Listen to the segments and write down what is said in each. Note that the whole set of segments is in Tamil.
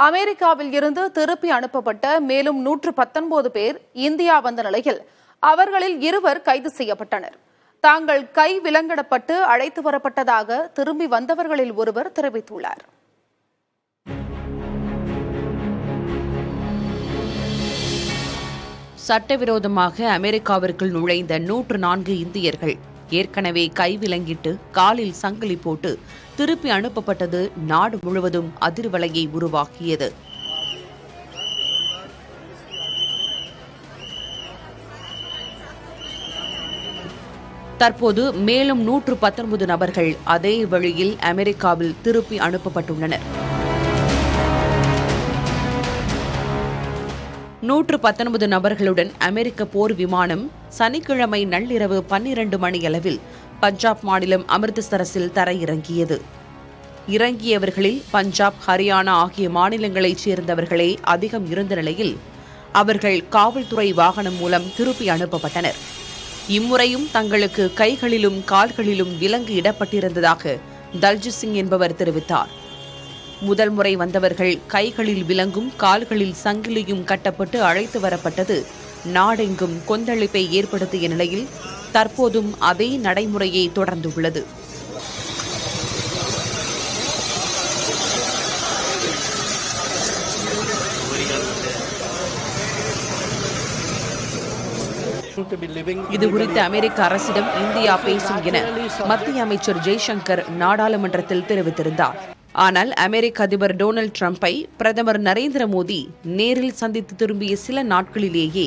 அமெரிக்காவில் இருந்து திருப்பி அனுப்பப்பட்ட மேலும் 119 பேர் இந்தியா வந்த நிலையில் அவர்களில் 2 கைது செய்யப்பட்டனர். தாங்கள் கை விலங்கிடப்பட்டு அழைத்து வரப்பட்டதாக திரும்பி வந்தவர்களில் ஒருவர் தெரிவித்துள்ளார். சட்டவிரோதமாக அமெரிக்காவிற்குள் நுழைந்த 104 இந்தியர்கள் ஏற்கனவே கைவிலங்கிட்டு காலில் சங்கிலி போட்டு திருப்பி அனுப்பப்பட்டது நாடு முழுவதும் அதிர்வலையை உருவாக்கியது. தற்போது மேலும் 119 நபர்கள் அதே வழியில் அமெரிக்காவில் திருப்பி அனுப்பப்பட்டுள்ளனர். 119 நபர்களுடன் அமெரிக்க போர் விமானம் சனிக்கிழமை நள்ளிரவு 12 மணியளவில் பஞ்சாப் மாநிலம் அமிர்தசரஸில் தரையிறங்கியது. இறங்கியவர்களில் பஞ்சாப், ஹரியானா ஆகிய மாநிலங்களைச் சேர்ந்தவர்களே அதிகம் இருந்த நிலையில் அவர்கள் காவல்துறை வாகனம் மூலம் திருப்பி அனுப்பப்பட்டனர். இம்முறையும் தங்களுக்கு கைகளிலும் கால்களிலும் விலங்கு இடப்பட்டிருந்ததாக தல்ஜித் சிங் என்பவர் தெரிவித்தார். முதல் முறை வந்தவர்கள் கைகளில் விலங்கும் கால்களில் சங்கிலியும் கட்டப்பட்டு அழைத்து வரப்பட்டது நாடெங்கும் கொந்தளிப்பை ஏற்படுத்திய நிலையில் தற்போதும் அதே நடைமுறையை தொடர்ந்துள்ளது. இதுகுறித்து அமெரிக்க அரசிடம் இந்தியா பேசும் என மத்திய அமைச்சர் ஜெய்சங்கர் நாடாளுமன்றத்தில் தெரிவித்திருந்தார். ஆனால் அமெரிக்க அதிபர் டொனால்டு டிரம்பை பிரதமர் நரேந்திர மோடி நேரில் சந்தித்து திரும்பிய சில நாட்களிலேயே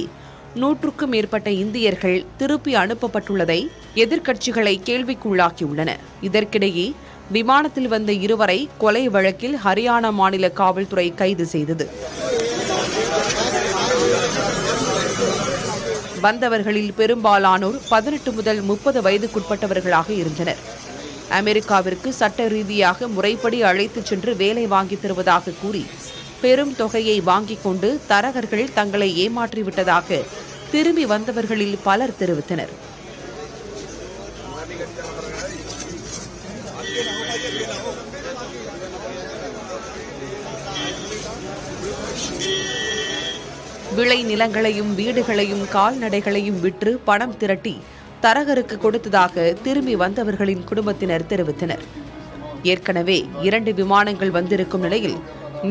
100க்கும் மேற்பட்ட இந்தியர்கள் திருப்பி அனுப்பப்பட்டுள்ளதை எதிர்க்கட்சிகளை கேள்விக்குள்ளாக்கியுள்ளன. இதற்கிடையே விமானத்தில் வந்த 2 கொலை வழக்கில் ஹரியானா மாநில காவல்துறை கைது செய்தது. வந்தவர்களில் பெரும்பாலானோர் 18 முதல் 30 வயதுக்குட்பட்டவர்களாக இருந்தனர். அமெரிக்காவிற்கு சட்ட ரீதியாக முறைப்படி அழைத்துச் சென்று வேலை வாங்கித் தருவதாக கூறி பெரும் தொகையை வாங்கிக் கொண்டு தரகர்கள் தங்களை ஏமாற்றிவிட்டதாக திரும்பி வந்தவர்களில் பலர் தெரிவித்தனர். விளை நிலங்களையும் வீடுகளையும் கால்நடைகளையும் விற்று பணம் திரட்டி தரகருக்கு கொடுத்ததாக திரும்பி வந்தவர்களின் குடும்பத்தினர் தெரிவித்தனர். ஏற்கனவே 2 விமானங்கள் வந்திருக்கும் நிலையில்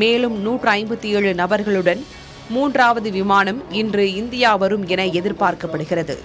மேலும் 157 நபர்களுடன் 3வது விமானம் இன்று இந்தியா வரும் என எதிர்பார்க்கப்படுகிறது.